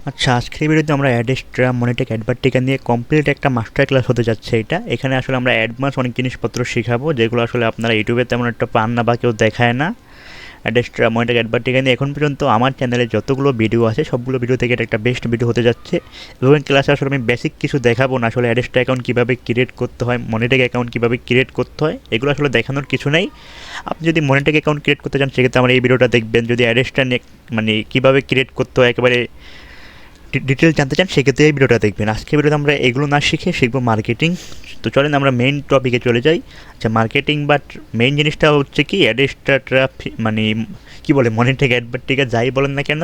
আচ্ছা, আজকের ভিডিওতে আমরা অ্যাডেস্ট্রা মনিটেক অ্যাডভার্টিকা নিয়ে কমপ্লিট একটা মাস্টার ক্লাস হতে যাচ্ছে এটা। এখানে আসলে আমরা অ্যাডভান্স অনেক জিনিসপত্র শেখাবো যেগুলো আসলে আপনারা ইউটিউবে তেমন একটা পান না বা কেউ দেখায় না। অ্যাডেস্ট্রা মনিটেক অ্যাডভার্টিকা নিয়ে এখন পর্যন্ত আমার চ্যানেলে যতগুলো ভিডিও আছে সবগুলো ভিডিও থেকে এটা একটা বেস্ট ভিডিও হতে যাচ্ছে। এবং ক্লাসে আসলে আমি বেসিক কিছু দেখাবো না, আসলে অ্যাডেস্ট্রা অ্যাকাউন্ট কীভাবে ক্রিয়েট করতে হয়, মনিটেক অ্যাকাউন্ট কীভাবে ক্রিয়েট করতে হয় এগুলো আসলে দেখানোর কিছু নেই। আপনি যদি মনিটেক অ্যাকাউন্ট ক্রিয়েট করতে চান সেক্ষেত্রে আমার এই ভিডিওটা দেখবেন। যদি অ্যাডেস্ট্রা মানে কীভাবে ক্রিয়েট করতে হয় একেবারে ডিটেল জানতে চান সেক্ষেত্রে এই ভিডিওটা দেখবেন। আজকে ভিডিওতে আমরা এগুলো না শিখে শিখবো মার্কেটিং। তো চলেন আমরা মেইন টপিকে চলে যাই। আচ্ছা, মার্কেটিং বাট মেইন জিনিসটা হচ্ছে কি অ্যাডেস্ট্রা ট্রাফিক মানে কী বলে মনিটেক অ্যাডভার্টিকা যাই বলেন না কেন,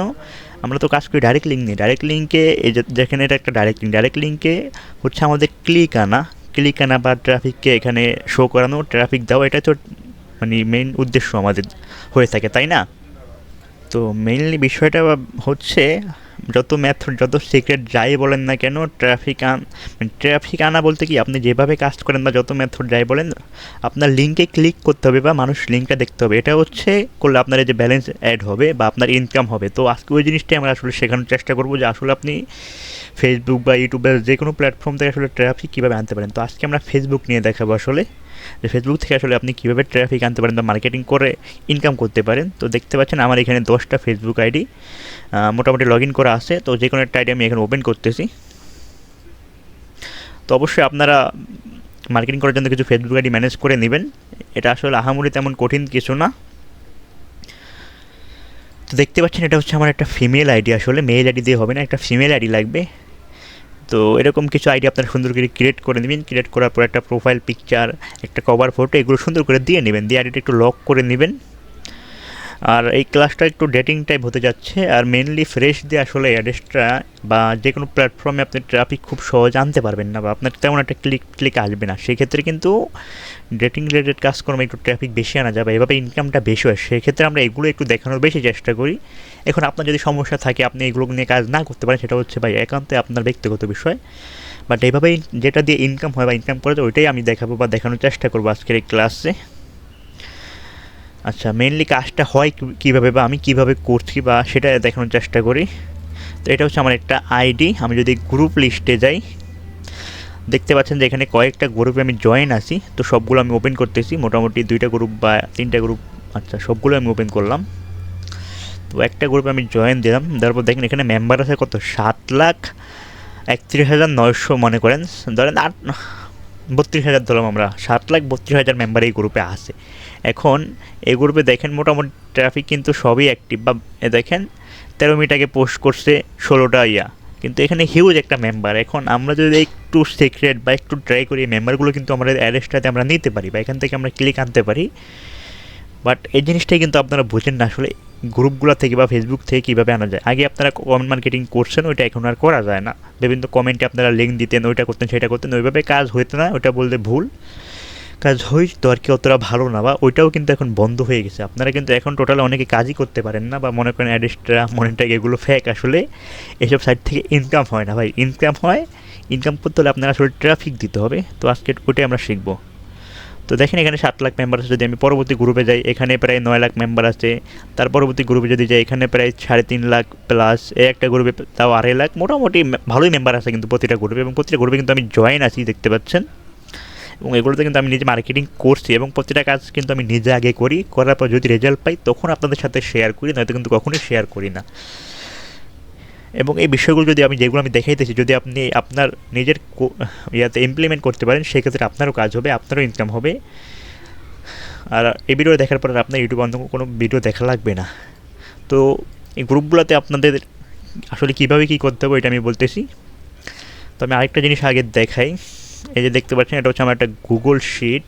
আমরা তো কাজ করি ডাইরেক্ট লিঙ্ক নিয়ে। ডাইরেক্ট লিঙ্কে এই যেখানে এটা একটা ডাইরেক্ট লিঙ্কে হচ্ছে আমাদের ক্লিক আনা বা ট্রাফিককে এখানে শো করানো, ট্রাফিক দেওয়া, এটা তো মানে মেইন উদ্দেশ্য আমাদের হয়ে থাকে, তাই না? তো মেইনলি বিষয়টা হচ্ছে যত মেথড যত সিক্রেট যাই বলেন না কেন ট্রাফিক আনা বলতে কি আপনি যেভাবে কাজ করেন বা যত মেথড যাই বলেন আপনার লিঙ্কে ক্লিক করতে হবে বা মানুষ লিঙ্কটা দেখতে হবে। এটা হচ্ছে করলে আপনার এই যে ব্যালেন্স অ্যাড হবে বা আপনার ইনকাম হবে। তো আজকে ওই জিনিসটাই আমরা আসলে শেখানোর চেষ্টা করবো যে আসলে আপনি ফেসবুক বা ইউটিউবের যে কোনো প্ল্যাটফর্ম থেকে আসলে ট্রাফিক কীভাবে আনতে পারেন। তো আজকে আমরা ফেসবুক নিয়ে দেখাবো আসলে যে ফেসবুক থেকে আসলে আপনি কীভাবে ট্রাফিক আনতে পারেন বা মার্কেটিং করে ইনকাম করতে পারেন। তো দেখতে পাচ্ছেন আমার এখানে 10টা ফেসবুক আইডি মোটামুটি লগ ইন করা আছে। তো যে কোনো একটা আইডি আমি এখানে ওপেন করতেছি। তো অবশ্যই আপনারা মার্কেটিং করার জন্য কিছু ফেসবুক আইডি ম্যানেজ করে নেবেন। এটা আসলে আহামরি তেমন কঠিন কিছু না। তো দেখতে পাচ্ছেন এটা হচ্ছে আমার একটা ফিমেল আইডি, আসলে মেল আইডি দিয়ে হবে না, একটা ফিমেল আইডি লাগবে। তো এরকম কিছু আইডি আপনারা সুন্দর করে ক্রিয়েট করে নেবেন। ক্রিয়েট করার পর একটা প্রোফাইল পিকচার, একটা কভার ফটো এগুলো সুন্দর করে দিয়ে নেবেন। দিয়ে আইডিটা একটু লক করে নেবেন। আর এই ক্লাসটা একটু ডেটিং টাইপ হতে যাচ্ছে। আর মেনলি ফ্রেশ দিয়ে আসলে অ্যাডেস্ট্রা বা যে কোনো প্ল্যাটফর্মে আপনি ট্রাফিক খুব সহজে আনতে পারবেন না বা আপনার তেমন একটা ক্লিক আসবে না। সেক্ষেত্রে কিন্তু ডেটিং রিলেটেড কাজকর্মে একটু ট্রাফিক বেশি আনা যাবে, এভাবে ইনকামটা বেশি হয়। সেক্ষেত্রে আমরা এগুলো একটু দেখানোর বেশি চেষ্টা করি। এখন আপনার যদি সমস্যা থাকে আপনি এগুলো নিয়ে কাজ না করতে পারেন, সেটা হচ্ছে ভাই একান্তে আপনার ব্যক্তিগত বিষয়। বাট এইভাবেই যেটা দিয়ে ইনকাম হয় বা ইনকাম করা যায় ওইটাই আমি দেখাবো বা দেখানোর চেষ্টা করবো আজকের এই ক্লাসে। আচ্ছা, মেনলি কাজটা হয় কীভাবে বা আমি কীভাবে করছি বা সেটা দেখানোর চেষ্টা করি। তো এটা হচ্ছে আমার একটা আইডি। আমি যদি গ্রুপ লিস্টে যাই দেখতে পাচ্ছেন যে এখানে কয়েকটা গ্রুপে আমি জয়েন আছি। তো সবগুলো আমি ওপেন করতেছি, মোটামুটি 2টা গ্রুপ বা 3টা গ্রুপ। আচ্ছা, সবগুলো আমি ওপেন করলাম। তো একটা গ্রুপে আমি জয়েন দিলাম, তারপর দেখেন এখানে মেম্বার আছে কত 7,31,900 মনে করেন, ধরেন 32,000 ধরলাম আমরা, 7,32,000 মেম্বার এই গ্রুপে আছে। এখন এই গ্রুপে দেখেন মোটামুটি ট্রাফিক কিন্তু সবই অ্যাক্টিভ বা দেখেন 13 মিনিট আগে পোস্ট করছে 16টা কিন্তু এখানে হিউজ একটা মেম্বার। এখন আমরা যদি একটু সিক্রেট বা একটু ট্রাই করি এই মেম্বারগুলো কিন্তু আমাদের অ্যাডেস্ট্রাতে আমরা নিতে পারি বা এখান থেকে আমরা ক্লিক আনতে পারি। বাট এই জিনিসটাই কিন্তু আপনারা বুঝেন না আসলে গ্রুপগুলো থেকে বা ফেসবুক থেকে কীভাবে আনা যায়। আগে আপনারা কমেন্ট মার্কেটিং করছেন, ওইটা এখন আর করা যায় না। বিভিন্ন কমেন্টে আপনারা লিঙ্ক দিতেন, ওইটা করতেন সেটা করতেন, ওইভাবে কাজ হইতো না, ওইটা বলতে ভুল। কাজ হইতো আর কি অতটা ভালো না, বা ওইটাও কিন্তু এখন বন্ধ হয়ে গেছে। আপনারা কিন্তু এখন টোটালি অনেকে কাজই করতে পারেন না বা মনে করেন অ্যাডেস্ট্রা মনিটেক এগুলো ফেক, আসলে এসব সাইট থেকে ইনকাম হয় না ভাই। ইনকাম করতে হলে আপনারা আসলে ট্রাফিক দিতে হবে। তো আজকে ওইটাই আমরা শিখবো। তো দেখেন এখানে 7 লাখ মেম্বার আছে। যদি আমি পরবর্তী গ্রুপে যাই এখানে প্রায় 9 লাখ মেম্বার আছে। তার পরবর্তী গ্রুপে যদি যাই এখানে প্রায় 3.5 লাখ প্লাস, এই একটা গ্রুপে তাও 2.5 লাখ। মোটামুটি ভালোই মেম্বার আছে কিন্তু প্রতিটা গ্রুপে, এবং প্রতিটা গ্রুপে কিন্তু আমি জয়েন আছি দেখতে পাচ্ছেন। এবং এগুলোতে কিন্তু আমি নিজে মার্কেটিং করছি এবং প্রতিটা কাজ কিন্তু আমি নিজে আগে করি, করার পর যদি রেজাল্ট পাই তখন আপনাদের সাথে শেয়ার করি, নয়তো কিন্তু কখনোই শেয়ার করি না। এবং এই বিষয়গুলো যদি যেগুলো আমি দেখাইতেছি যদি আপনি আপনার নিজের ইয়াতে ইমপ্লিমেন্ট করতে পারেন সেক্ষেত্রে আপনারও কাজ হবে, আপনারও ইনকাম হবে। আর এই ভিডিও দেখার পর আপনার ইউটিউবে অন্য কোনো ভিডিও দেখা লাগবে না। তো এই গ্রুপগুলোতে আপনাদের আসলে কীভাবে কী করতে হবে এটা আমি বলতেছি। তো আমি আরেকটা জিনিস আগে দেখাই। এই যে দেখতে পাচ্ছেন এটা হচ্ছে আমার একটা গুগল শিট।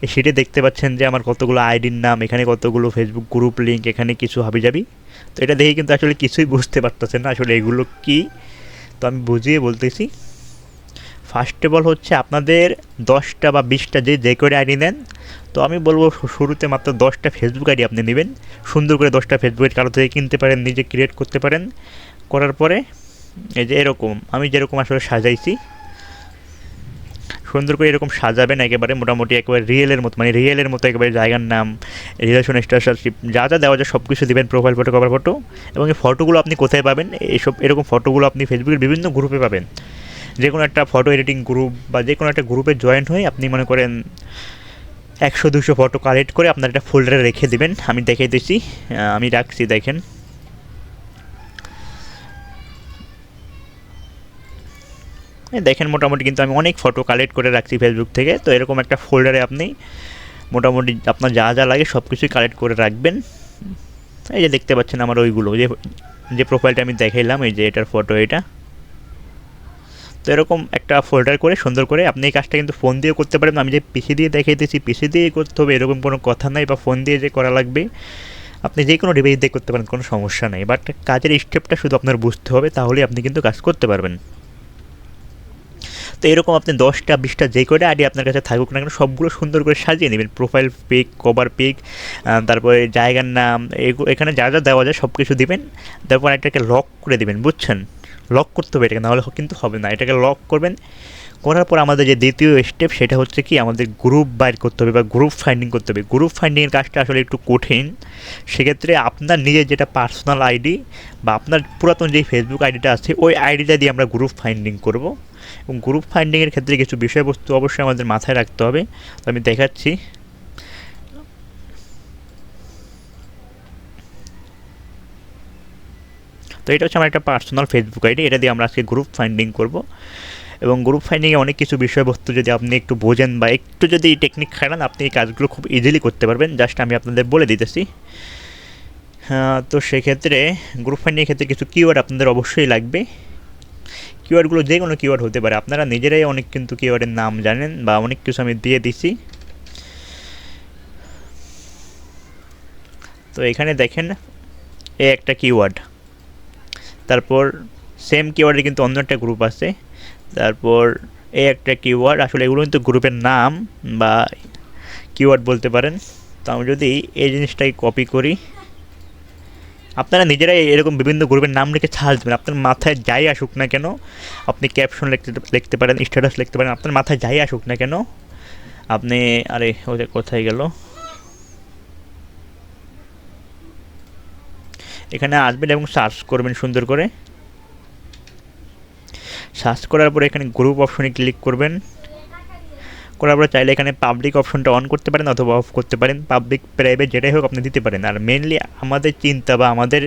এই শিটে দেখতে পাচ্ছেন যে আমার কতগুলো আইডির নাম, এখানে কতগুলো ফেসবুক গ্রুপ লিঙ্ক, এখানে কিছু হাবিজাবি। তো এটা দেখে কিন্তু আসলে কিছুই বুঝতে পারতেছেন না আসলে এগুলো কী। তো আমি বুঝিয়ে বলতেছি। ফার্স্ট অফ অল হচ্ছে আপনাদের 10টা বা 20টা যে করে আইডি নেন। তো আমি বলবো শুরুতে মাত্র 10টা ফেসবুক আইডি আপনি নেবেন। সুন্দর করে 10টা ফেসবুক আইডি কারো থেকে কিনতে পারেন, নিজে ক্রিয়েট করতে পারেন। করার পরে এই যে এরকম আমি যেরকম আসলে সাজাইছি, সুন্দর করে এরকম সাজাবেন একেবারে মোটামুটি একেবারে রিয়েলের মতো, মানে রিয়েলের মতো একেবারে জায়গার নাম, রিলেশন, স্টারশিপ যা যা দেওয়া যায় সব কিছু দেবেন, প্রোফাইল ফটো, কভার ফটো। এবং এই ফটোগুলো আপনি কোথায় পাবেন? এইসব এরকম ফটোগুলো আপনি ফেসবুকের বিভিন্ন গ্রুপে পাবেন। যে কোনো একটা ফটো এডিটিং গ্রুপ বা যে কোনো একটা গ্রুপে জয়েন হয়ে আপনি মনে করেন 100-200 ফটো কালেক্ট করে আপনার একটা ফোল্ডারে রেখে দেবেন। আমি দেখিয়ে দিচ্ছি, আমি রাখছি, দেখেন। দেখেন মোটামুটি কিন্তু আমি অনেক ফটো কালেক্ট করে রাখছি ফেসবুক থেকে। তো এরকম একটা ফোল্ডারে আপনি মোটামুটি আপনার যা যা লাগে সব কিছুই কালেক্ট করে রাখবেন। এই যে দেখতে পাচ্ছেন আমার ওইগুলো, যে যে প্রোফাইলটা আমি দেখাইলাম, এই যে এটার ফটো এটা। তো এরকম একটা ফোল্ডার করে সুন্দর করে আপনি এই কাজটা কিন্তু ফোন দিয়েও করতে পারেন। আমি যে পিসি দিয়ে দেখাইতেছি পিসি দিয়ে করতে হবে এরকম কোনো কথা নাই, বা ফোন দিয়ে যে করা লাগবে, আপনি যে কোনো ডিভাইস দিয়ে করতে পারেন, কোনো সমস্যা নেই। বাট কাজের স্টেপটা শুধু আপনার বুঝতে হবে, তাহলে আপনি কিন্তু কাজ করতে পারবেন। তো এরকম আপনি 10টা 20টা যে কয়টা আইডি আপনার কাছে থাকুক না কেন সবগুলো সুন্দর করে সাজিয়ে নেবেন। প্রোফাইল পিক, কভার পিক, তারপরে জায়গার নাম, এখানে যা যা দেওয়া যায় সব কিছু দিবেন। তারপর এটাকে লক করে দিবেন, বুঝছেন? লক করতে হবে এটাকে, নাহলে কিন্তু হবে না। এটাকে লক করবেন, করার পর আমাদের যে দ্বিতীয় স্টেপ সেটা হচ্ছে কি, আমাদের গ্রুপ বাইর করতে হবে বা গ্রুপ ফাইন্ডিং করতে হবে। গ্রুপ ফাইন্ডিংয়ের কাজটা আসলে একটু কঠিন। সেক্ষেত্রে আপনার নিজের যেটা পার্সোনাল আইডি বা আপনার পুরাতন যে ফেসবুক আইডিটা আছে ওই আইডিটা দিয়ে আমরা গ্রুপ ফাইন্ডিং করব। এবং গ্রুপ ফাইন্ডিংয়ের ক্ষেত্রে কিছু বিষয়বস্তু অবশ্যই আমাদের মাথায় রাখতে হবে। তো আমি দেখাচ্ছি। তো এটা হচ্ছে আমার একটা পার্সোনাল ফেসবুক আইডি, এটা দিয়ে আমরা আজকে গ্রুপ ফাইন্ডিং করব। এবং গ্রুপ ফাইন্ডিংয়ে অনেক কিছু বিষয়বস্তু যদি আপনি একটু বোঝেন বা একটু যদি টেকনিক খাটান, আপনি এই কাজগুলো খুব ইজিলি করতে পারবেন। জাস্ট আমি আপনাদের বলে দিতেছি। তো সেক্ষেত্রে গ্রুপ ফাইন্ডিংয়ের ক্ষেত্রে কিছু কিওয়ার্ড আপনাদের অবশ্যই লাগবে। কিওয়ার্ডগুলো যে কোনো কিওয়ার্ড হতে পারে, আপনারা নিজেরাই অনেক কিন্তু কিওয়ার্ডের নাম জানেন বা অনেক কিছু আমি দিয়ে দিছি। তো এখানে দেখেন এ একটা কিওয়ার্ড, তারপর সেম কিওয়ার্ডের কিন্তু অন্য একটা গ্রুপ আছে, তারপর এ একটা কিওয়ার্ড। আসলে এগুলো কিন্তু গ্রুপের নাম বা কিওয়ার্ড বলতে পারেন। তো আমি যদি এই জিনিসটাকে কপি করি, আপনারা নিজেরাই এরকম বিভিন্ন গ্রুপের নাম লিখে সার্চ দেবেন। আপনার মাথায় যাই আসুক না কেন, আপনি ক্যাপশন লিখতে পারেন, স্ট্যাটাস লিখতে পারেন, আপনার মাথায় যাই আসুক না কেন আপনি, আরে ওটা কোথায় গেল, এখানে আসবেন এবং সার্চ করবেন সুন্দর করে। সার্চ করার পরে এখানে গ্রুপ অপশনে ক্লিক করবেন। করার পরে চাইলে এখানে পাবলিক অপশনটা অন করতে পারেন অথবা অফ করতে পারেন। পাবলিক, প্রাইভেট যেটাই হোক আপনি দিতে পারেন। আর মেনলি আমাদের চিন্তা বা আমাদের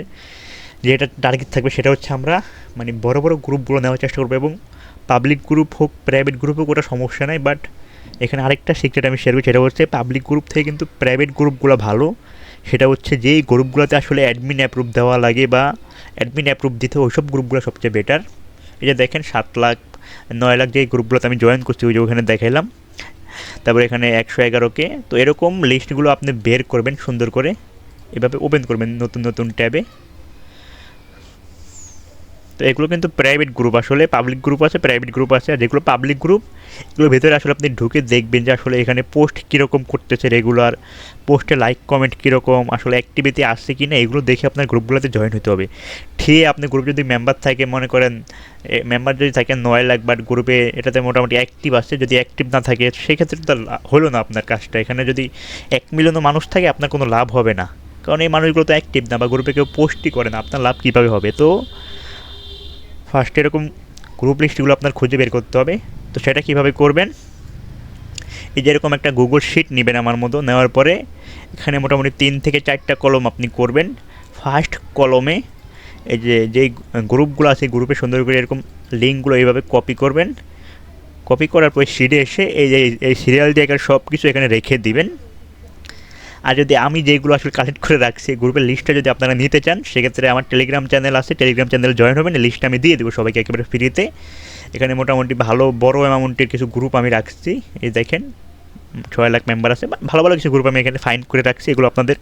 যেটা টার্গেট থাকবে সেটা হচ্ছে আমরা মানে বড় বড় গ্রুপগুলো নেওয়ার চেষ্টা করবো। এবং পাবলিক গ্রুপ হোক প্রাইভেট গ্রুপ হোক ওটা সমস্যা নাই। বাট এখানে আরেকটা সিক্রেট আমি শেয়ার করছি, সেটা হচ্ছে পাবলিক গ্রুপ থেকে কিন্তু প্রাইভেট গ্রুপগুলো ভালো। সেটা হচ্ছে যেই গ্রুপগুলোতে আসলে অ্যাডমিন অ্যাপ্রুভ দেওয়া লাগে বা অ্যাডমিন অ্যাপ্রুভ দিতে ওইসব গ্রুপগুলো সবচেয়ে বেটার। এই যে দেখেন 7 লাখ 9 লাখ যেই গ্রুপগুলোতে আমি জয়েন করছি ওই যে ওখানে দেখাইলাম। তারপরে এখানে 111K। তো এরকম লিস্টগুলো আপনি বের করবেন সুন্দর করে, এভাবে ওপেন করবেন নতুন নতুন ট্যাবে। তো এগুলো কিন্তু প্রাইভেট গ্রুপ, আসলে পাবলিক গ্রুপ আছে, প্রাইভেট গ্রুপ আছে। আর যেগুলো পাবলিক গ্রুপ এগুলোর ভেতরে আসলে আপনি ঢুকে দেখবেন যে আসলে এখানে পোস্ট কীরকম করতেছে, রেগুলার পোস্টে লাইক কমেন্ট কীরকম, আসলে অ্যাক্টিভিটি আসছে কি না, এগুলো দেখে আপনার গ্রুপগুলোতে জয়েন হতে হবে। ঠিক আপনি গ্রুপ যদি মেম্বার থাকে, মনে করেন মেম্বার যদি থাকে 9 লাখ, বাট গ্রুপে এটাতে মোটামুটি অ্যাক্টিভ আসছে, যদি অ্যাক্টিভ না থাকে সেক্ষেত্রে তো হলো না আপনার কাজটা। এখানে যদি 1 মিলিয়নও মানুষ থাকে আপনার কোনো লাভ হবে না, কারণ এই মানুষগুলো তো অ্যাক্টিভ না বা গ্রুপে কেউ পোস্টই করে না, আপনার লাভ কীভাবে হবে? তো ফার্স্ট এরকম গ্রুপ লিস্টগুলো আপনার খুঁজে বের করতে হবে। তো সেটা কীভাবে করবেন, এই যে এরকম একটা গুগল শিট নেবেন আমার মতো, নেওয়ার পরে এখানে মোটামুটি 3 থেকে 4টা কলম আপনি করবেন। ফার্স্ট কলমে এই যে যেই গ্রুপগুলো আছে গ্রুপে সুন্দর করে এরকম লিঙ্কগুলো এইভাবে কপি করবেন। কপি করার পরে শিটে এসে এই যে এই সিরিয়াল দিয়ে সব কিছু এখানে রেখে দিবেন। আর যদি আমি যেগুলো আসলে কালেক্ট করে রাখছি গ্রুপের লিস্টটা যদি আপনারা নিতে চান, সেক্ষেত্রে আমার টেলিগ্রাম চ্যানেল আছে, টেলিগ্রাম চ্যানেলে জয়েন হবেন। এই লিস্টটা আমি দিয়ে দেবো সবাইকে একেবারে ফ্রিতে। এখানে মোটামুটি ভালো বড় অ্যামাউন্টের কিছু গ্রুপ আমি রাখছি, এই দেখেন 6 লাখ মেম্বার আছে, ভালো ভালো কিছু গ্রুপ আমি এখানে ফাইন্ড করে রাখছি। এগুলো আপনাদের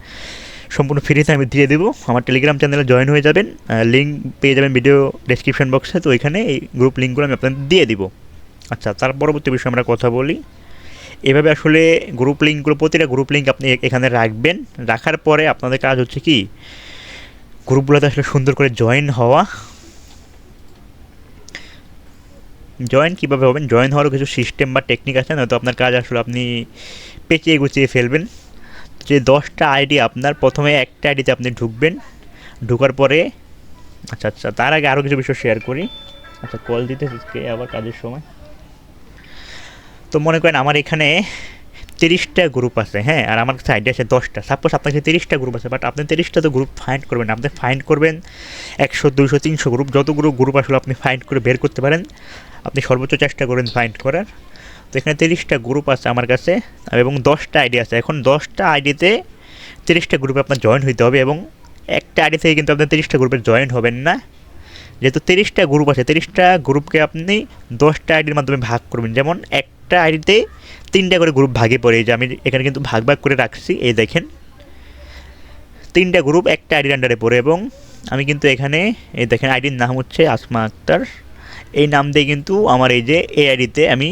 সম্পূর্ণ ফ্রিতে আমি দিয়ে দেবো। আমার টেলিগ্রাম চ্যানেলে জয়েন হয়ে যাবেন, লিঙ্ক পেয়ে যাবেন ভিডিও ডেসক্রিপশন বক্সে। তো ওইখানে এই গ্রুপ লিঙ্কগুলো আমি আপনাদের দিয়ে দিব। আচ্ছা, তার পরবর্তী বিষয়ে আমরা কথা বলি। এভাবে আসলে গ্রুপ লিঙ্কগুলো, প্রতিটা গ্রুপ লিঙ্ক আপনি এখানে রাখবেন। রাখার পরে আপনাদের কাজ হচ্ছে কি, গ্রুপগুলোতে আসলে সুন্দর করে জয়েন হওয়া। জয়েন কীভাবে হবেন, জয়েন হওয়ারও কিছু সিস্টেম বা টেকনিক আছে, নয়তো আপনার কাজ আসলে আপনি পেঁচিয়ে গুছিয়ে ফেলবেন। যে 10টা আইডি আপনার, প্রথমে একটা আইডিতে আপনি ঢুকবেন, ঢোকার পরে আচ্ছা তার আগে আরও কিছু বিষয় শেয়ার করি। আচ্ছা কল দিতে আবার কাজের সময়। তো মনে করেন আমার এখানে 30টা গ্রুপ আছে, হ্যাঁ, আর আমার কাছে আইডি আছে 10টা। সাপোজ আপনার কাছে 30টা গ্রুপ আছে, বাট আপনি 30টা তো গ্রুপ ফাইন্ড করবেন না, আপনি ফাইন্ড করবেন 100, 200, 300 গ্রুপ, যতগুলো গ্রুপ আসলে আপনি ফাইন্ড করে বের করতে পারেন আপনি সর্বোচ্চ চেষ্টা করেন ফাইন্ড করার। তো এখানে 30টা গ্রুপ আছে আমার কাছে এবং 10টা আইডি আছে। এখন 10টা আইডিতে 30টা গ্রুপে আপনার জয়েন হইতে হবে, এবং একটা আইডি থেকে কিন্তু আপনার 30টা গ্রুপে জয়েন হবেন না। যেহেতু 30টা গ্রুপ আছে, 30টা গ্রুপকে আপনি 10টা আইডির মাধ্যমে ভাগ করবেন। যেমন একটা আইডিতে 3টা করে গ্রুপ ভাগে পড়ে, এই যে আমি এখানে কিন্তু ভাগ ভাগ করে রাখছি, এই দেখেন 3টা গ্রুপ একটা আইডির আন্ডারে পড়ে। এবং আমি কিন্তু এখানে এই দেখেন আইডির নাম হচ্ছে আসমা আক্তার, এই নাম দিয়ে কিন্তু আমার এই যে এই আইডিতে আমি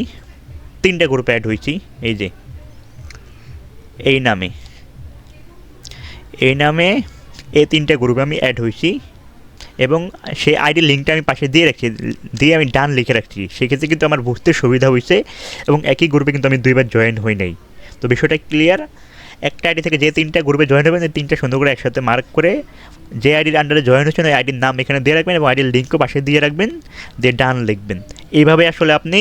3টা গ্রুপে অ্যাড হয়েছি। এই যে এই নামে এই 3টা গ্রুপে আমি অ্যাড হয়েছি, এবং সেই আইডির লিঙ্কটা আমি পাশে দিয়ে রাখছি, দিয়ে আমি ডান লিখে রাখছি। সেক্ষেত্রে কিন্তু আমার বুঝতে সুবিধা হয়েছে, এবং একই গ্রুপে কিন্তু আমি 2বার জয়েন হই নাই। তো বিষয়টা ক্লিয়ার। একটা আইডি থেকে যে 3টা গ্রুপে জয়েন হবেন, এই 3টা সুন্দর করে একসাথে মার্ক করে যে আইডির আন্ডারে জয়েন হচ্ছেন ওই আইডির নাম এখানে দিয়ে রাখবেন, এবং আইডির লিঙ্কও পাশে দিয়ে রাখবেন, দিয়ে ডান লিখবেন। এইভাবে আসলে আপনি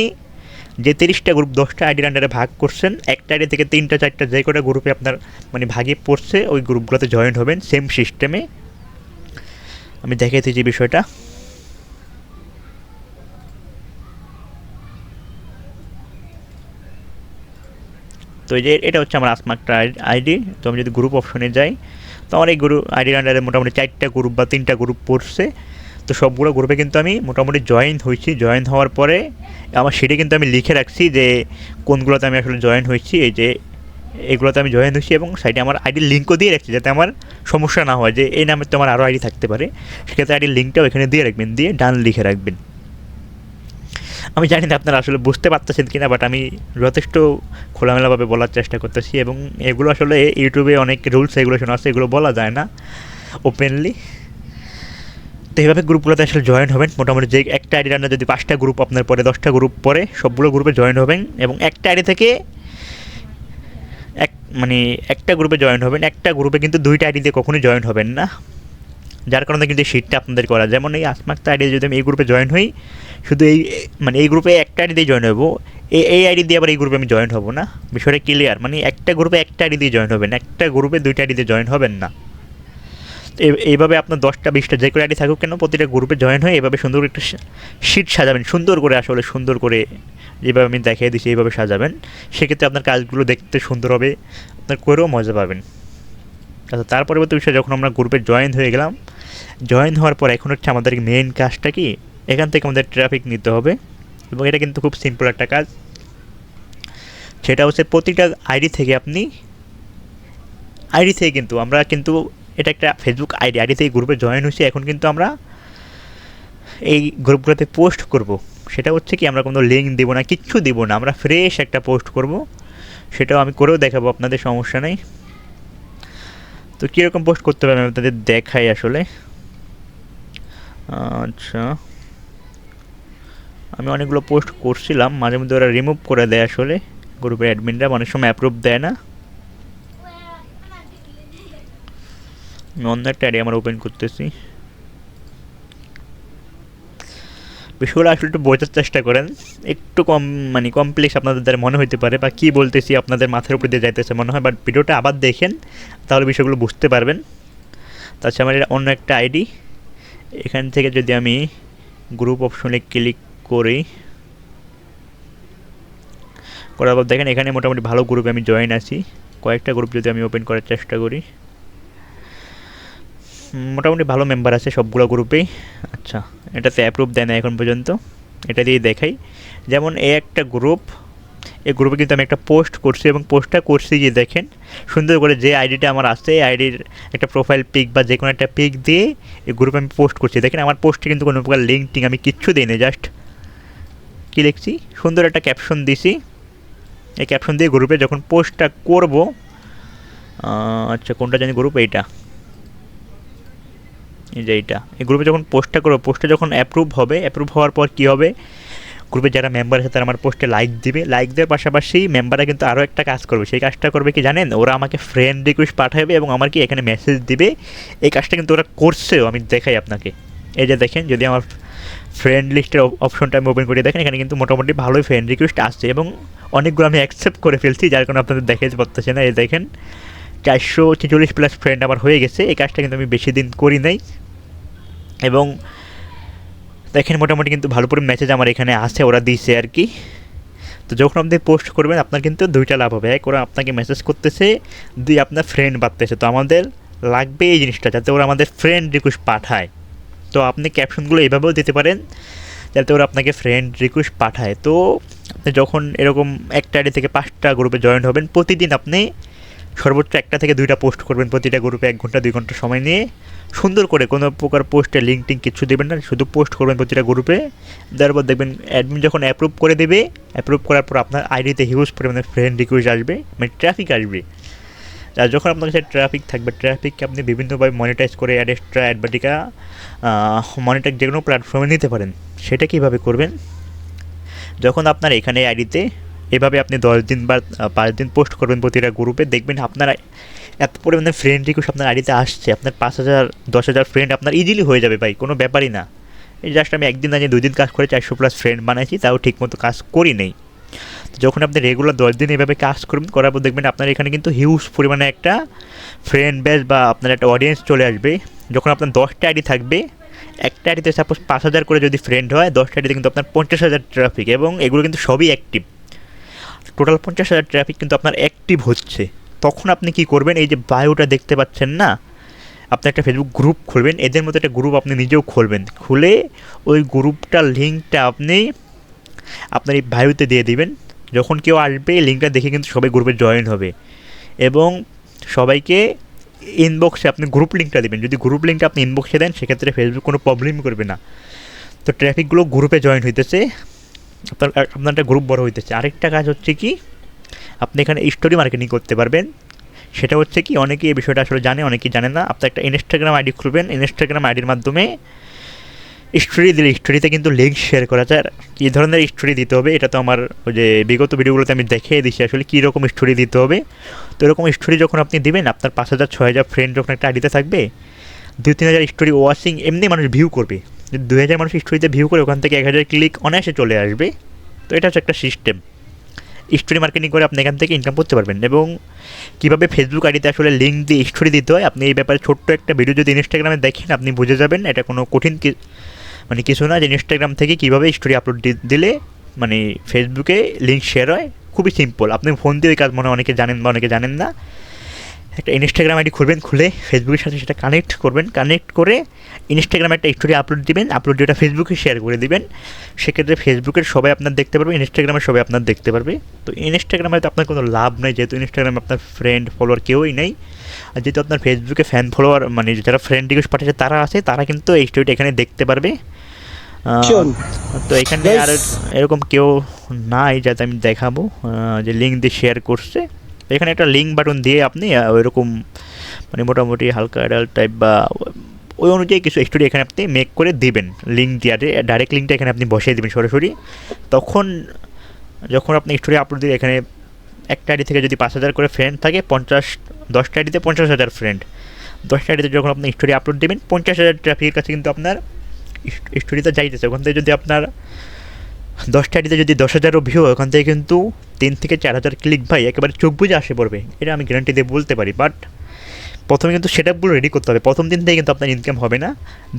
যে 30টা গ্রুপ 10টা আইডির আন্ডারে ভাগ করছেন, একটা আইডি থেকে 3টা 4টা যে কটা গ্রুপে আপনার মানে ভাগে পড়ছে ওই গ্রুপগুলোতে জয়েন হবেন সেম সিস্টেমে। আমি দেখাইছি যে বিষয়টা। তো এই যে এটা হচ্ছে আমার আসমা একটা আইডি। তো আমি যদি গ্রুপ অপশনে যাই, তো আমার এই গ্রুপ আইডির আন্ডারে মোটামুটি 4টা গ্রুপ বা 3টা গ্রুপ পড়ছে। তো সবগুলো গ্রুপে কিন্তু আমি মোটামুটি জয়েন হয়েছি। জয়েন হওয়ার পরে আমার সেটা কিন্তু আমি লিখে রাখছি যে কোনগুলোতে আমি আসলে জয়েন হয়েছি। এই যে এগুলোতে আমি জয়েন হয়েছি, এবং সাইডে আমার আইডির লিঙ্কও দিয়ে রাখছি, যাতে আমার সমস্যা না হয় যে এই নামের তো আমার আরও আইডি থাকতে পারে। সেক্ষেত্রে আইডির লিঙ্কটাও এখানে দিয়ে রাখবেন, দিয়ে ডান লিখে রাখবেন। আমি জানি না আপনারা আসলে বুঝতে পারতেছেন কিনা, বাট আমি যথেষ্ট খোলামেলাভাবে বলার চেষ্টা করতেছি, এবং এগুলো আসলে ইউটিউবে অনেক রুলস রেগুলেশন আছে, এগুলো বলা যায় না ওপেনলি। তো এইভাবে গ্রুপগুলোতে আসলে জয়েন হবেন। মোটামুটি যে একটা আইডির আন্ডারে যদি 5টা গ্রুপ আপনার পরে 10টা গ্রুপ পরে সবগুলো গ্রুপে জয়েন হবেন, এবং একটা আইডি থেকে মানে একটা গ্রুপে জয়েন হবেন। একটা গ্রুপে কিন্তু 2টা আইডি দিয়ে কখনোই জয়েন হবেন না, যার কারণে কিন্তু এই শিটটা আপনাদের করা। যেমন এই আসমা আক্তার আইডি যদি আমি এই গ্রুপে জয়েন হই, শুধু এই মানে এই গ্রুপে একটা আইডি দিয়ে জয়েন হবো, এই আইডি দিয়ে আবার এই গ্রুপে আমি জয়েন হবো না। বিষয়টা ক্লিয়ার? মানে একটা গ্রুপে একটা আইডি দিয়ে জয়েন হবেন, একটা গ্রুপে 2টা আইডি দিয়ে জয়েন হবেন না। এইভাবে আপনার 10টা 20টা যে কোনো আইডি থাকুক কেন, প্রতিটা গ্রুপে জয়েন হয়ে এভাবে সুন্দর করে একটা শিট সাজাবেন, সুন্দর করে, আসলে সুন্দর করে যেভাবে আমি দেখিয়ে দিচ্ছি এইভাবে সাজাবেন। সেক্ষেত্রে আপনার কাজগুলো দেখতে সুন্দর হবে, আপনার করেও মজা পাবেন। আচ্ছা, তার পরবর্তী বিষয়, যখন আমরা গ্রুপে জয়েন হয়ে গেলাম, জয়েন হওয়ার পর এখন হচ্ছে আমাদের মেইন কাজটা কি, এখান থেকে আমাদের ট্রাফিক নিতে হবে, এবং এটা কিন্তু খুব সিম্পল একটা কাজ। সেটা হচ্ছে প্রতিটা আইডি থেকে কিন্তু আমরা কিন্তু এটা একটা ফেসবুক আইডি থেকে গ্রুপে জয়েন হয়েছি। এখন কিন্তু আমরা এই গ্রুপগুলোতে পোস্ট করব। সেটা হচ্ছে কি, আমরা কোনো লিঙ্ক দেবো না, কিচ্ছু দেবো না, আমরা ফ্রেশ একটা পোস্ট করব। সেটাও আমি করেও দেখাবো, আপনাদের সমস্যা নেই। তো কীরকম পোস্ট করতে হবে আমি আপনাদের দেখাই আসলে। আচ্ছা, আমি অনেকগুলো পোস্ট করছিলাম, মাঝে মধ্যে ওরা রিমুভ করে দেয় আসলে, গ্রুপের অ্যাডমিনরা অনেক সময় অ্যাপ্রুভ দেয় না। আমি অন্য একটা আইডি আমার ওপেন করতেছি। বিষয়গুলো আসলে একটু বোঝার চেষ্টা করেন, একটু মানে কমপ্লেক্স আপনাদের দ্বারা মনে হতে পারে, বা কী বলতেছি আপনাদের মাথার উপর দিয়ে যাইতেছে মনে হয়, বাট ভিডিওটা আবার দেখেন তাহলে বিষয়গুলো বুঝতে পারবেন। তাছাড়া আমার এটা অন্য একটা আইডি। এখান থেকে যদি আমি গ্রুপ অপশনে ক্লিক করি, করার পর দেখেন এখানে মোটামুটি ভালো গ্রুপে আমি জয়েন আছি। কয়েকটা গ্রুপ যদি আমি ওপেন করার চেষ্টা করি, মোটামুটি ভালো মেম্বার আছে সবগুলো গ্রুপেই। আচ্ছা, এটাতে অ্যাপ্রুভ দেয় না এখন পর্যন্ত, এটা দিয়ে দেখাই। যেমন এই একটা গ্রুপ, এই গ্রুপে কিন্তু আমি একটা পোস্ট করছি, এবং পোস্টটা করছি গিয়ে দেখেন সুন্দর করে যে আইডিটা আমার আছে, আইডির একটা প্রোফাইল পিক বা যে কোনো একটা পিক দিয়ে এই গ্রুপে আমি পোস্ট করছি। দেখেন আমার পোস্টে কিন্তু কোনো প্রকার লিঙ্ক টিঙ্ক আমি কিচ্ছু দিই না, জাস্ট কী লিখছি, সুন্দর একটা ক্যাপশন দিছি। এই ক্যাপশন দিয়ে গ্রুপে যখন পোস্টটা করব, আচ্ছা কোনটা জানি গ্রুপ, এইটা, এই যে এইটা, এই গ্রুপে যখন পোস্টটা করবো, পোস্টটা যখন অ্যাপ্রুভ হবে, অ্যাপ্রুভ হওয়ার পর কী হবে, গ্রুপে যারা মেম্বার আছে তারা আমার পোস্টে লাইক দিবে, লাইক দেওয়ার পাশাপাশি মেম্বাররা কিন্তু আরও একটা কাজ করবে। সেই কাজটা করবে কি জানেন, ওরা আমাকে ফ্রেন্ড রিকোয়েস্ট পাঠাবে এবং আমার কি এখানে মেসেজ দিবে। এই কাজটা কিন্তু ওরা করছেও, আমি দেখাই আপনাকে। এই যে দেখেন, যদি আমার ফ্রেন্ড লিস্টের অপশনটা আমি ওপেন করে দেখেন, এখানে কিন্তু মোটামুটি ভালোই ফ্রেন্ড রিকোয়েস্ট আসছে এবং অনেকগুলো আমি অ্যাকসেপ্ট করে ফেলছি, যার কারণে আপনাদের দেখাতে পারতেছে না। এই দেখেন 446 প্লাস ফ্রেন্ড আমার হয়ে গেছে। এই কাজটা কিন্তু আমি বেশি দিন করি নাই এবং দেখেন মোটামুটি কিন্তু ভালো করে মেসেজ আমার এখানে আসে, ওরা দিয়েছে আর কি। তো যখন আপনি পোস্ট করবেন আপনার কিন্তু দুইটা লাভ হবে, এক ওরা আপনাকে মেসেজ করতেছে, দুই আপনার ফ্রেন্ড বাড়তেছে। তো আমাদের লাগবে এই জিনিসটা, যাতে ওরা আমাদের ফ্রেন্ড রিকোয়েস্ট পাঠায়। তো আপনি ক্যাপশনগুলো এইভাবেও দিতে পারেন যাতে ওরা আপনাকে ফ্রেন্ড রিকোয়েস্ট পাঠায়। তো আপনি যখন এরকম একটা আইডি থেকে 5টা গ্রুপে জয়েন হবেন, প্রতিদিন আপনি সর্বোচ্চ 1টা থেকে 2টা পোস্ট করবেন, প্রতিটা গ্রুপে 1 ঘন্টা 2 ঘন্টা সময় নিয়ে সুন্দর করে, কোনো প্রকার পোস্টে লিঙ্ক টিঙ্ক কিছু দেবেন না, শুধু পোস্ট করবেন প্রতিটা গ্রুপে। তারপর দেখবেন অ্যাডমিন যখন অ্যাপ্রুভ করে দেবে, অ্যাপ্রুভ করার পর আপনার আইডিতে হিউজ পরিমাণে ফ্রেন্ড রিকোয়েস্ট আসবে, মানে ট্রাফিক আসবে। আর যখন আপনার কাছে ট্রাফিক থাকবে, ট্রাফিককে আপনি বিভিন্নভাবে মনিটাইজ করে অ্যাডেস্ট্রা অ্যাডভার্টিকা মনিটাইজ যে কোনো প্ল্যাটফর্মে নিতে পারেন। সেটা কীভাবে করবেন, যখন আপনার এখানে আইডিতে এভাবে আপনি 10 দিন বা 5 দিন পোস্ট করবেন প্রতিটা গ্রুপে, দেখবেন আপনারা এত পরিমাণে ফ্রেন্ড রিকোয়েস্ট আপনার আইডিতে আসছে, আপনার 5000 10,000 ফ্রেন্ড আপনার ইজিলি হয়ে যাবে ভাই, কোনো ব্যাপারই না। এই জাস্ট আমি একদিন আগে 2 দিন কাজ করে 400 প্লাস ফ্রেন্ড বানাইছি, তাও ঠিকমতো কাজ করি নেই। তো যখন আপনি রেগুলার 10 দিন এভাবে কাজ করবেন, করার পর দেখবেন আপনার এখানে কিন্তু হিউজ পরিমাণে একটা ফ্রেন্ড বেস বা আপনার একটা অডিয়েন্স চলে আসবে। যখন আপনার 10টা আইডি থাকবে, একটা আইডিতে সাপোজ 5000 করে যদি ফ্রেন্ড হয়, 10টা আইডিতে কিন্তু আপনার 50,000 ট্রাফিক, এবং এগুলো কিন্তু সবই অ্যাক্টিভ। টোটাল 50,000 ট্রাফিক কিন্তু আপনার অ্যাক্টিভ হচ্ছে। তখন আপনি কি করবেন, এই যে বায়োটা দেখতে পাচ্ছেন না, আপনি একটা ফেসবুক গ্রুপ খুলবেন, এদের মতো একটা গ্রুপ আপনি নিজেও খুলবেন, খুলে ওই গ্রুপটার লিঙ্কটা আপনি আপনার এই বায়োতে দিয়ে দিবেন। যখন কেউ আসবে লিঙ্কটা দেখে কিন্তু সবাই গ্রুপে জয়েন হবে এবং সবাইকে ইনবক্সে আপনি গ্রুপ লিঙ্কটা দেবেন। যদি গ্রুপ লিঙ্কটা আপনি ইনবক্সে দেন, সেক্ষেত্রে ফেসবুক কোনো প্রবলেমই করবে না। তো ট্রাফিকগুলো গ্রুপে জয়েন হইতেছে, আপনার একটা গ্রুপ বড় হইতেছে। আরেকটা কাজ হচ্ছে কি, আপনি এখানে স্টোরি মার্কেটিং করতে পারবেন। সেটা হচ্ছে কি, অনেকেই এই বিষয়টা আসলে জানে, অনেকেই জানে না। আপনি একটা ইনস্টাগ্রাম আইডি খুলবেন, ইনস্টাগ্রাম আইডির মাধ্যমে স্টোরি দিলে স্টোরিতে কিন্তু লিঙ্ক শেয়ার করা যায়। কী ধরনের স্টোরি দিতে হবে, এটা তো আমার ওই যে বিগত ভিডিওগুলোতে আমি দেখিয়ে দিচ্ছি আসলে কী রকম স্টোরি দিতে হবে। তো এরকম স্টোরি যখন আপনি দিবেন, আপনার 5000 6000 ফ্রেন্ড যখন একটা আইডিতে থাকবে, 2-3000 স্টোরি ওয়াচিং এমনি মানুষ ভিউ করবে। যদি 2000 মানুষ স্টোরিতে ভিউ করে, ওখান থেকে 1000 ক্লিক অনায়াসে চলে আসবে। তো এটা হচ্ছে একটা সিস্টেম। স্টোরি মার্কেটিং করে আপনি এখান থেকে ইনকাম করতে পারবেন। এবং কীভাবে ফেসবুক আইডিতে আসলে লিঙ্ক দিয়ে স্টোরি দিতে হয়, আপনি এই ব্যাপারে ছোট্ট একটা ভিডিও যদি ইনস্টাগ্রামে দেখেন, আপনি বুঝে যাবেন। এটা কোনো কঠিন মানে কিছু না, যে ইনস্টাগ্রাম থেকে কীভাবে স্টোরি আপলোড দিলে মানে ফেসবুকে লিঙ্ক শেয়ার হয়, খুবই সিম্পল। আপনি ফোন দিয়ে ওই কাজ মনে অনেকে জানেন বা অনেকে জানেন না। একটা ইনস্টাগ্রাম আইডি খুলবেন, খুলে ফেসবুকের সাথে সেটা কানেক্ট করবেন, কানেক্ট করে ইনস্টাগ্রামে একটা স্টোরি আপলোড দিবেন, আপলোড যেটা ফেসবুকে শেয়ার করে দিবেন। সেক্ষেত্রে ফেসবুকের সবাই আপনার দেখতে পারবে, ইনস্টাগ্রামের সবাই আপনার দেখতে পারবে। তো ইনস্টাগ্রামে তো আপনার কোনো লাভ নেই, যেহেতু ইনস্টাগ্রামে আপনার ফ্রেন্ড ফলোয়ার কেউই নেই। আর যেহেতু আপনার ফেসবুকে ফ্যান ফলোয়ার মানে যারা ফ্রেন্ড রিকোয়েস্ট পাঠিয়েছে তারা আছে, তারা কিন্তু এই স্টোরিটা এখানে দেখতে পারবে। তো এখানে আর এরকম কেউ নাই যাতে আমি দেখাবো যে লিঙ্ক দিয়ে শেয়ার করছে। এখানে একটা লিঙ্ক বাটন দিয়ে আপনি ওইরকম মানে মোটামুটি হালকা অ্যাডাল্ট টাইপ বা ওই অনুযায়ী কিছু স্টোরি এখানে আপনি মেক করে দিবেন, লিঙ্ক দিয়ে ডাইরেক্ট লিঙ্কটা এখানে আপনি বসিয়ে দেবেন সরাসরি। তখন যখন আপনি স্টোরি আপলোড দিয়ে, এখানে একটা আইডি থেকে যদি 5000 করে ফ্রেন্ড থাকে, 10টা আইডিতে 50,000 ফ্রেন্ড, 10টা আইডিতে যখন আপনি স্টোরি আপলোড দেবেন, 50,000 ট্রাফিকের কাছে কিন্তু আপনার স্টোরিতে যাইতেছে। ওখান থেকে যদি আপনার 10টা আইডিতে যদি 10,000ও ভিউ হয়, ওখান থেকে কিন্তু 3 থেকে 4000 ক্লিক ভাই একেবারে চোখ বুঝে আসে পড়বে, এটা আমি গ্যারান্টি দিয়ে বলতে পারি। বাট প্রথমে কিন্তু সেটআপগুলো রেডি করতে হবে। প্রথম দিন থেকে কিন্তু আপনার ইনকাম হবে না,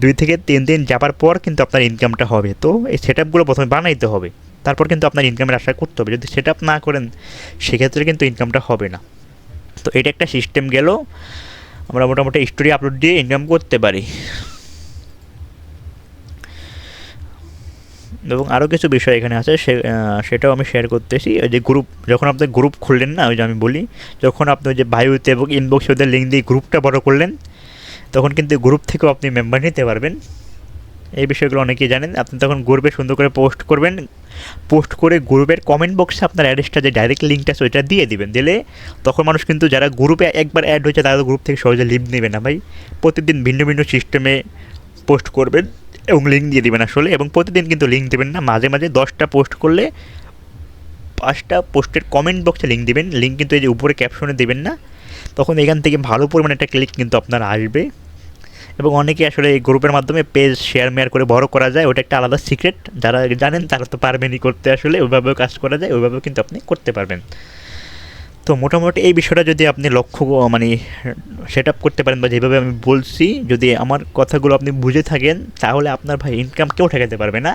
2 থেকে 3 দিন যাবার পর কিন্তু আপনার ইনকামটা হবে। তো এই সেটআপগুলো প্রথমে বানাইতে হবে, তারপর কিন্তু আপনার ইনকামের আশা করতে হবে। যদি সেটআপ না করেন, সেক্ষেত্রে কিন্তু ইনকামটা হবে না। তো এটা একটা সিস্টেম গেল, আমরা মোটামুটি স্টোরি আপলোড দিয়ে ইনকাম করতে পারি। এবং আরও কিছু বিষয় এখানে আছে, সেটাও আমি শেয়ার করতেছি। ওই যে গ্রুপ, যখন আপনি গ্রুপ খুললেন না, ওই যে আমি বলি, যখন আপনি ওই যে বায়োতে এবং ইনবক্সে ওদের লিঙ্ক দিয়ে গ্রুপটা বড় করলেন, তখন কিন্তু গ্রুপ থেকেও আপনি মেম্বার নিতে পারবেন। এই বিষয়গুলো অনেকেই জানেন। আপনি তখন গ্রুপে সুন্দর করে পোস্ট করবেন, পোস্ট করে গ্রুপের কমেন্ট বক্সে আপনার অ্যাড্রেসটা যে ডাইরেক্ট লিঙ্কটা আছে ওইটা দিয়ে দিবেন। দিলে তখন মানুষ কিন্তু যারা গ্রুপে একবার অ্যাড হয়েছে, তারা তো গ্রুপ থেকে সহজে লিভ নেবে না ভাই। প্রতিদিন ভিন্ন ভিন্ন সিস্টেমে পোস্ট করবেন এবং লিঙ্ক দিয়ে দেবেন আসলে, এবং প্রতিদিন কিন্তু লিঙ্ক দেবেন না, মাঝে মাঝে 10টা পোস্ট করলে 5টা পোস্টের কমেন্ট বক্সে লিঙ্ক দেবেন। লিঙ্ক কিন্তু এই যে উপরে ক্যাপশনে দেবেন না, তখন এখান থেকে ভালো পরিমাণে একটা ক্লিক কিন্তু আপনার আসবে। এবং অনেকে আসলে এই গ্রুপের মাধ্যমে পেজ শেয়ার মেয়ার করে বড় করা যায়, ওটা একটা আলাদা সিক্রেট, যারা জানেন তারা তো পারবেনই করতে, আসলে ওইভাবেও কাজ করা যায়, ওইভাবেও কিন্তু আপনি করতে পারবেন। তো মোটামুটি এই বিষয়টা যদি আপনি লক্ষ্য মানে সেট আপ করতে পারেন, বা যেভাবে আমি বলছি, যদি আমার কথাগুলো আপনি বুঝে থাকেন, তাহলে আপনার ভাই ইনকাম কেউ ঠেকাতে পারবে না।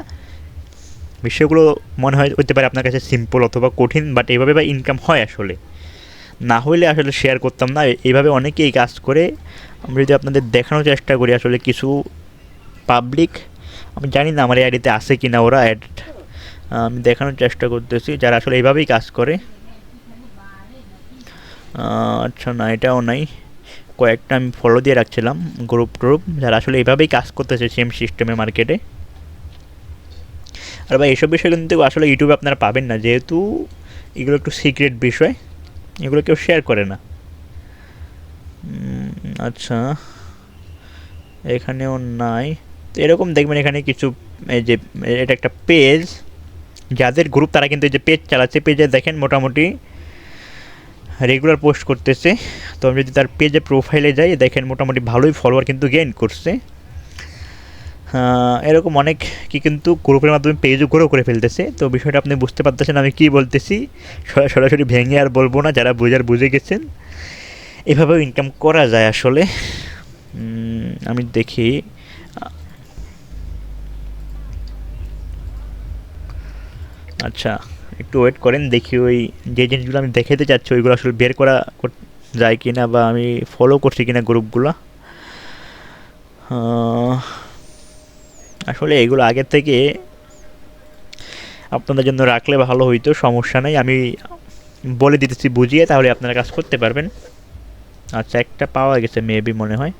বিষয়গুলো মনে হয় হতে পারে আপনার কাছে সিম্পল অথবা কঠিন, বাট এইভাবে ভাই ইনকাম হয় আসলে, না হইলে আসলে শেয়ার করতাম না। এইভাবে অনেকেই কাজ করে। আমি যদি আপনাদের দেখানোর চেষ্টা করি আসলে কিছু পাবলিক, আমি জানি না আমার এই আইডিতে আছে কি না ওরা অ্যাড, আমি দেখানোর চেষ্টা করতেছি যারা আসলে এইভাবেই কাজ করে। আচ্ছা না, এটাও নাই, কয়েকটা আমি ফলো দিয়ে রাখছিলাম গ্রুপ যারা আসলে এইভাবেই কাজ করতেছে সেম সিস্টেমে মার্কেটে। আর ভাই এসব বিষয় কিন্তু আসলে ইউটিউবে আপনারা পাবেন না, যেহেতু এগুলো একটু সিক্রেট বিষয়, এগুলো কেউ শেয়ার করে না। আচ্ছা, এখানেও নাই। তো এরকম দেখবেন এখানে কিছু, এই যে এটা একটা পেজ, যাদের গ্রুপ তারা কিন্তু এই যে পেজ চালাচ্ছে, পেজে দেখেন মোটামুটি রেগুলার পোস্ট করতেছে। তো আমি যদি তার পেজে প্রোফাইলে যাই, দেখেন মোটামুটি ভালোই ফলোয়ার কিন্তু গেইন করছে। এরকম অনেক কি কিন্তু গ্রুপের মাধ্যমে পেজও গ্রো করে ফেলতেছে। তো বিষয়টা আপনি বুঝতে পারতেছেন আমি কী বলতেছি, সরাসরি ভেঙে আর বলবো না, যারা বুঝে গেছেন। এভাবেও ইনকাম করা যায় আসলে। আমি দেখি, আচ্ছা একটু ওয়েট করেন, দেখি ওই যে জিনিসগুলো আমি দেখাতে চাচ্ছি ওইগুলো আসলে বের করা যায় কি না, বা আমি ফলো করছি কিনা গ্রুপগুলো। আসলে এগুলো আগের থেকে আপনাদের জন্য রাখলে ভালো হইতো, সমস্যা নেই, আমি বলে দিতেছি বুঝিয়ে, তাহলে আপনারা কাজ করতে পারবেন। আচ্ছা একটা পাওয়া গেছে মেবি মনে হয়।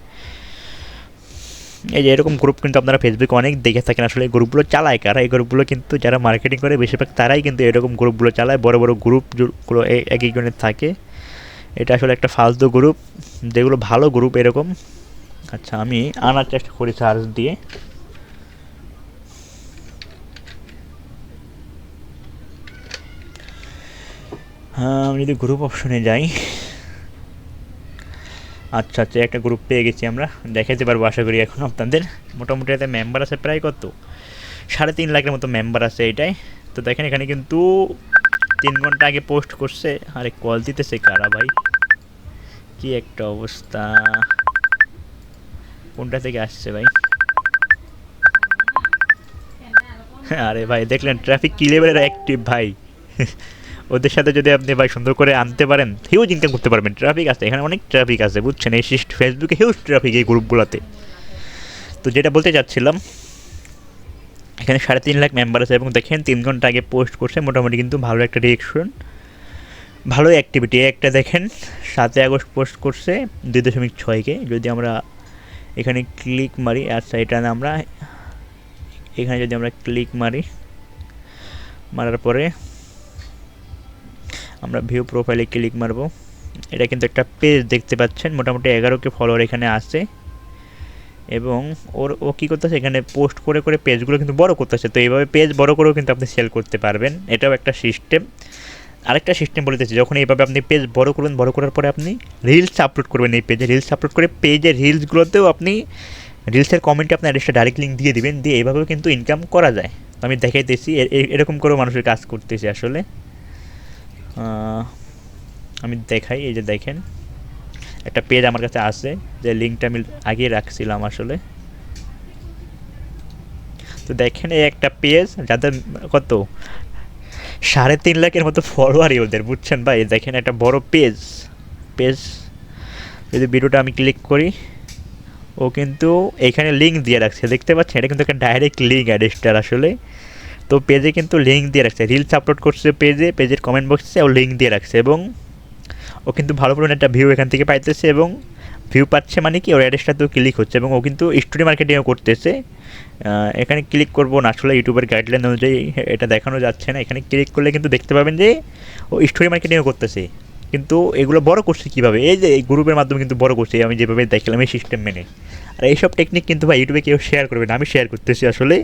এই যে এরকম গ্রুপ কিন্তু আপনারা ফেসবুকে অনেক দেখে থাকেন। আসলে এই গ্রুপগুলো চালায় কারা? এই গ্রুপগুলো কিন্তু যারা মার্কেটিং করে বেশিরভাগ তারাই কিন্তু এরকম গ্রুপগুলো চালায়, বড় বড় গ্রুপগুলো এক একজনের থাকে। এটা আসলে একটা ফালতু গ্রুপ, যেগুলো ভালো গ্রুপ এরকম। আচ্ছা আমি আনার চেষ্টা করি সার্চ দিয়ে। হ্যাঁ, আমি যদি গ্রুপ অপশনে যাই, আচ্ছা আচ্ছা একটা গ্রুপ পেয়ে গেছি আমরা, দেখাতে পারবো আশা করি এখন আপনাদের। মোটামুটি এতে মেম্বার আছে প্রায় কত, 3.5 লাখের মতো মেম্বার আছে এটাই। তো দেখেন এখানে কিন্তু 3 ঘন্টা আগে পোস্ট করছে। আরে কল দিতেছে কারা ভাই, কি একটা অবস্থা, কোনটা থেকে আসছে ভাই? আরে ভাই দেখলেন ট্রাফিক কি লেভেলের অ্যাক্টিভ ভাই। ওদের সাথে যদি আপনি ভাই সুন্দর করে আনতে পারেন, হিউজ ইনকাম করতে পারবেন। ট্রাফিক আছে এখানে, অনেক ট্রাফিক আছে বুঝছেন, এই ফেসবুকে হিউজ ট্রাফিক এই গ্রুপগুলোতে। তো যেটা বলতে চাচ্ছিলাম, এখানে 3.5 লাখ মেম্বার আছে, এবং দেখেন 3 ঘন্টা আগে পোস্ট করছে, মোটামুটি কিন্তু ভালো একটা রিয়েকশন, ভালো অ্যাক্টিভিটি। একটা দেখেন 7 আগস্ট পোস্ট করছে 2.6K। যদি আমরা এখানে ক্লিক মারি, আচ্ছা এটা না, আমরা এখানে যদি আমরা ক্লিক মারার পরে আমরা ভিউ প্রোফাইলে ক্লিক মারবো, এটা কিন্তু একটা পেজ দেখতে পাচ্ছেন, মোটামুটি 11K ফলোয়ার এখানে আছে। এবং ও কী করতেছে, এখানে পোস্ট করে করে পেজগুলো কিন্তু বড় করতেছে। তো এইভাবে পেজ বড় করেও কিন্তু আপনি সেল করতে পারবেন, এটাও একটা সিস্টেম। আরেকটা সিস্টেম বলতেছি, যখন এইভাবে আপনি পেজ বড় করবেন, বড় করার পরে আপনি রিলস আপলোড করবেন, এই পেজে রিলস আপলোড করে পেজের রিলসগুলোতেও আপনি রিলসের কমেন্টে আপনার অ্যাড্রেসটা ডাইরেক্ট লিঙ্ক দিয়ে দিবেন, দিয়ে এইভাবেও কিন্তু ইনকাম করা যায়। তো আমি দেখাইতেছি এরকম করেও মানুষের কাজ করতেছে আসলে। আমি দেখাই, এই যে দেখেন একটা পেজ আমার কাছে আছে, যে লিঙ্কটা আমি আগে রাখছিলাম আসলে। তো দেখেন এই একটা পেজ, যাদের কত 3.5 লাখের মতো ফলোয়ারই ওদের, বুঝছেন ভাই? দেখেন একটা বড় পেজ। যদি ভিডিওটা আমি ক্লিক করি, ও কিন্তু এখানে লিঙ্ক দিয়ে রাখছে, দেখতে পাচ্ছেন? এটা কিন্তু একটা ডাইরেক্ট লিঙ্ক অ্যাড্রেসটার আসলে। তো পেজে কিন্তু লিঙ্ক দিয়ে রাখছে, রিলস আপলোড করছে পেজের কমেন্ট বক্সে ও লিঙ্ক দিয়ে রাখছে, এবং ও কিন্তু ভালো পরিমাণে একটা ভিউ এখান থেকে পাইতেছে, এবং ভিউ পাচ্ছে মানে কি ওর অ্যাড্রেসটাতেও ক্লিক হচ্ছে, এবং ও কিন্তু স্টোরি মার্কেটিংও করতেছে। এখানে ক্লিক করবো না, আসলে ইউটিউবের গাইডলাইন অনুযায়ী এটা দেখানো যাচ্ছে না। এখানে ক্লিক করলে কিন্তু দেখতে পাবেন যে ও স্টোরি মার্কেটিংও করতেছে। কিন্তু এগুলো বড় করছে কীভাবে? এই যে এই গ্রুপের মাধ্যমে কিন্তু বড় করছে, আমি যেভাবে দেখলাম এই সিস্টেম মেনে। আর এইসব টেকনিক কিন্তু ভাই ইউটিউবে কেউ শেয়ার করবে না, আমি শেয়ার করতেছি। আসলে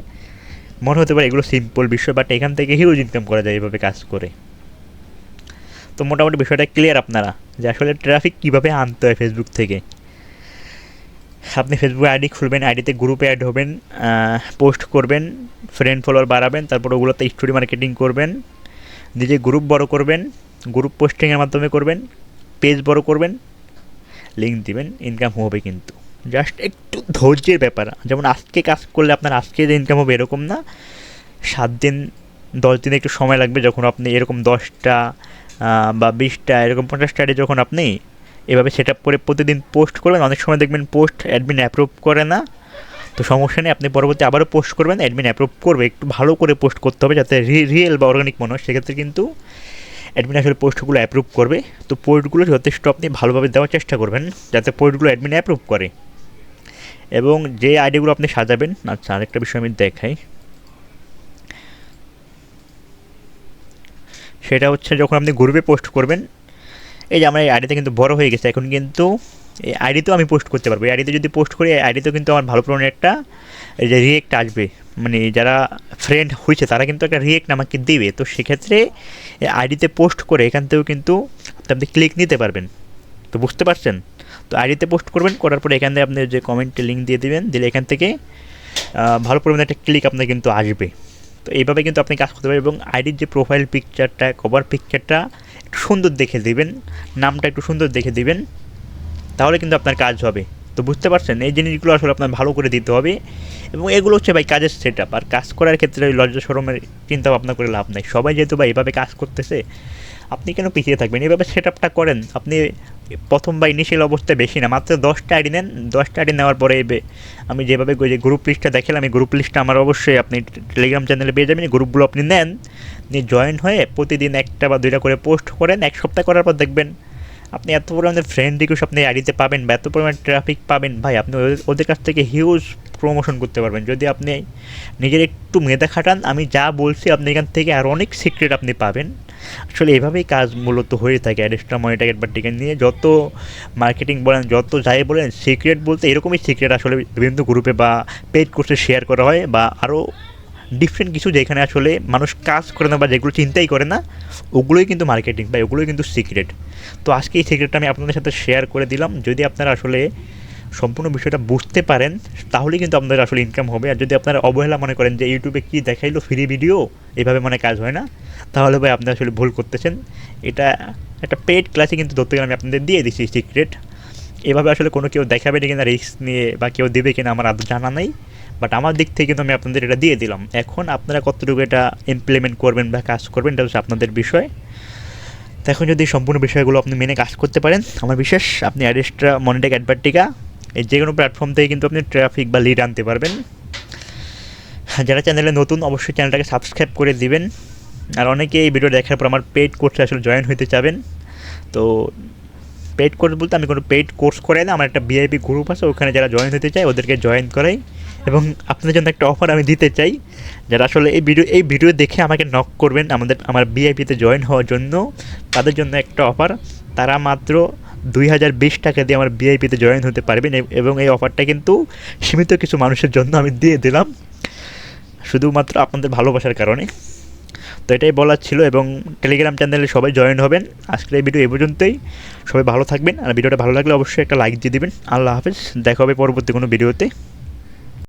মনে হতে পারে এগুলো সিম্পল বিষয়, বাট এখান থেকে হিউজ ইনকাম করা যায় এইভাবে কাজ করে। তো মোটামুটি বিষয়টা ক্লিয়ার আপনারা, যে আসলে ট্রাফিক কীভাবে আনতে হয় ফেসবুক থেকে। আপনি ফেসবুকে আইডি খুলবেন, আইডিতে গ্রুপে অ্যাড হবেন, পোস্ট করবেন, ফ্রেন্ড ফলোয়ার বাড়াবেন, তারপর ওগুলোতে স্টোরি মার্কেটিং করবেন, নিজে গ্রুপ বড় করবেন, গ্রুপ পোস্টিংয়ের মাধ্যমে করবেন, পেজ বড় করবেন, লিঙ্ক দিবেন, ইনকাম হবে। কিন্তু জাস্ট একটু ধৈর্যের ব্যাপার। যেমন আজকে কাজ করলে আপনার আজকে যে ইনকাম হবে এরকম না, 7 দিন 10 দিন একটু সময় লাগবে। যখন আপনি এরকম 10টা বা 20টা এরকম 50টা আইডি যখন আপনি এভাবে সেট আপ করে প্রতিদিন পোস্ট করবেন, অনেক সময় দেখবেন পোস্ট অ্যাডমিন অ্যাপ্রুভ করে না, তো সমস্যা নেই, আপনি পরবর্তী আবারও পোস্ট করবেন, অ্যাডমিন অ্যাপ্রুভ করবে। একটু ভালো করে পোস্ট করতে হবে যাতে রিয়েল বা অর্গানিক মনে হয়, সেক্ষেত্রে কিন্তু অ্যাডমিন আসলে পোস্টগুলো অ্যাপ্রুভ করবে। তো পোস্টগুলো যথেষ্ট আপনি ভালোভাবে দেওয়ার চেষ্টা করবেন যাতে পোস্টগুলো অ্যাডমিন অ্যাপ্রুভ করে। এবং যে আইডিগুলো আপনি সাজাবেন, আচ্ছা আরেকটা বিষয় আমি দেখাই, সেটা হচ্ছে যখন আপনি গ্রুপে পোস্ট করবেন, এই যে আমার এই আইডিতে কিন্তু বড় হয়ে গেছে, এখন কিন্তু এই আইডিতেও আমি পোস্ট করতে পারবো। এই আইডিতে যদি পোস্ট করি, এই আইডিতেও কিন্তু আমার ভালো পরিমাণে একটা এই যে রিয়েক্ট আসবে, মানে যারা ফ্রেন্ড হয়েছে তারা কিন্তু একটা রিয়েক্ট আমাকে দিবে। তো সেক্ষেত্রে এই আইডিতে পোস্ট করে এখান থেকেও কিন্তু আপনি ক্লিক নিতে পারবেন। তো বুঝতে পারছেন? তো আইডিতে পোস্ট করবেন, করার পরে এখান থেকে আপনি যে কমেন্টে লিঙ্ক দিয়ে দিবেন, দিলে এখান থেকে ভালো পরিমাণে একটা ক্লিক আপনার কিন্তু আসবে। তো এইভাবে কিন্তু আপনি কাজ করতে পারেন। এবং আইডির যে প্রোফাইল পিকচারটা, কভার পিকচারটা একটু সুন্দর দেখে দিবেন, নামটা একটু সুন্দর দেখে দিবেন, তাহলে কিন্তু আপনার কাজ হবে। তো বুঝতে পারছেন, এই জিনিসগুলো আসলে আপনার ভালো করে দিতে হবে। এবং এগুলো হচ্ছে ভাই কাজের সেট আপ। আর কাজ করার ক্ষেত্রে ওই লজ্জা শরমের চিন্তা ভাবনা করে লাভ নেই। সবাই যেহেতু ভাই এভাবে কাজ করতেছে, আপনি কেন পিছিয়ে থাকবেন? এভাবে সেট আপটা করেন। আপনি প্রথম বা ইনিশিয়াল অবস্থায় বেশি না, মাত্র 10টা আইডি নেন। 10টা আইডি নেওয়ার পরে আমি যেভাবে যে গ্রুপ লিস্টটা দেখালাম, এই গ্রুপ লিস্টটা আমার অবশ্যই আপনি টেলিগ্রাম চ্যানেলে পেয়ে যাবেন। এই গ্রুপগুলো আপনি নেন, নিয়ে জয়েন হয়ে প্রতিদিন 1টা বা 2টা করে পোস্ট করেন। 1 সপ্তাহ করার পর দেখবেন আপনি এত পরিমাণে ফ্রেন্ড রিকোয়েস্ট আপনি আইডিতে পাবেন বা এত পরিমাণে ট্রাফিক পাবেন, ভাই আপনি ওদের কাছ থেকে হিউজ প্রমোশন করতে পারবেন যদি আপনি নিজের একটু মেধা খাটান। আমি যা বলছি আপনি এখান থেকে আর অনেক সিক্রেট আপনি পাবেন। আসলে এভাবেই কাজ মূলত হয়ে থাকে অ্যাডেস্ট্রা মনিটাইজ অ্যাডভার্টিকেল নিয়ে। যত মার্কেটিং বলেন, যত যাই বলেন, সিক্রেট বলতে এরকমই সিক্রেট আসলে বিভিন্ন গ্রুপে বা পেইড কোর্সে শেয়ার করা হয়, বা আরও ডিফারেন্ট কিছু যেখানে আসলে মানুষ কাজ করে না বা যেগুলো চিন্তাই করে না, ওগুলোই কিন্তু মার্কেটিং বা ওগুলোই কিন্তু সিক্রেট। তো আজকে এই সিক্রেটটা আমি আপনাদের সাথে শেয়ার করে দিলাম। যদি আপনারা আসলে সম্পূর্ণ বিষয়টা বুঝতে পারেন, তাহলেই কিন্তু আপনাদের আসলে ইনকাম হবে। আর যদি আপনারা অবহেলা মনে করেন যে ইউটিউবে কী দেখাইলো ফ্রি ভিডিও, এভাবে মানে কাজ হয় না, তাহলে ভাই আপনি আসলে ভুল করতেছেন। এটা একটা পেইড ক্লাসে কিন্তু ধরতে গেলে আমি আপনাদের দিয়ে দিচ্ছি সিক্রেট। এভাবে আসলে কোনো কেউ দেখাবে না কিনা রিস্ক নিয়ে, বা কেউ দেবে কিনা আমার আদৌ জানা নেই, বাট আমার দিক থেকে কিন্তু আমি আপনাদের এটা দিয়ে দিলাম। এখন আপনারা কতটুকু এটা ইমপ্লিমেন্ট করবেন বা কাজ করবেন, এটা হচ্ছে আপনাদের বিষয়। তো এখন যদি সম্পূর্ণ বিষয়গুলো আপনি মেনে কাজ করতে পারেন, আমার বিশ্বাস আপনি অ্যাডেস্ট্রা মনিটাইজ অ্যাডভার্টিকা এই যে কোনো প্ল্যাটফর্ম থেকে কিন্তু আপনি ট্রাফিক বা লিড আনতে পারবেন। যারা চ্যানেলে নতুন, অবশ্যই চ্যানেলটাকে সাবস্ক্রাইব করে দিবেন। আর অনেকে এই ভিডিও দেখার পর আমার পেইড কোর্সে আসলে জয়েন হতে চাবেন। তো পেইড কোর্স বলতে আমি কোনো পেইড কোর্স করাই না, আমার একটা ভিআইপি গ্রুপ আছে, ওখানে যারা জয়েন হতে চায় ওদেরকে জয়েন করাই। এবং আপনাদের জন্য একটা অফার আমি দিতে চাই, যারা আসলে এই ভিডিও দেখে আমাকে নক করবেন আমার ভিআইপিতে জয়েন হওয়ার জন্য, তাদের জন্য একটা অফার। তারা মাত্র 2020 টাকা দিয়ে আমার ভিআইপিতে জয়েন হতে পারবেন। এবং এই অফারটা কিন্তু সীমিত কিছু মানুষের জন্য আমি দিয়ে দিলাম, শুধুমাত্র আপনাদের ভালোবাসার কারণে। তো এটাই বলার ছিল। এবং টেলিগ্রাম চ্যানেলে সবাই জয়েন হবেন। আজকের এই ভিডিও এই পর্যন্তই। সবাই ভালো থাকবেন, আর ভিডিওটা ভালো লাগলে অবশ্যই একটা লাইক দিয়ে দিবেন। আল্লাহ হাফেজ, দেখা হবে পরবর্তী কোনো ভিডিওতে।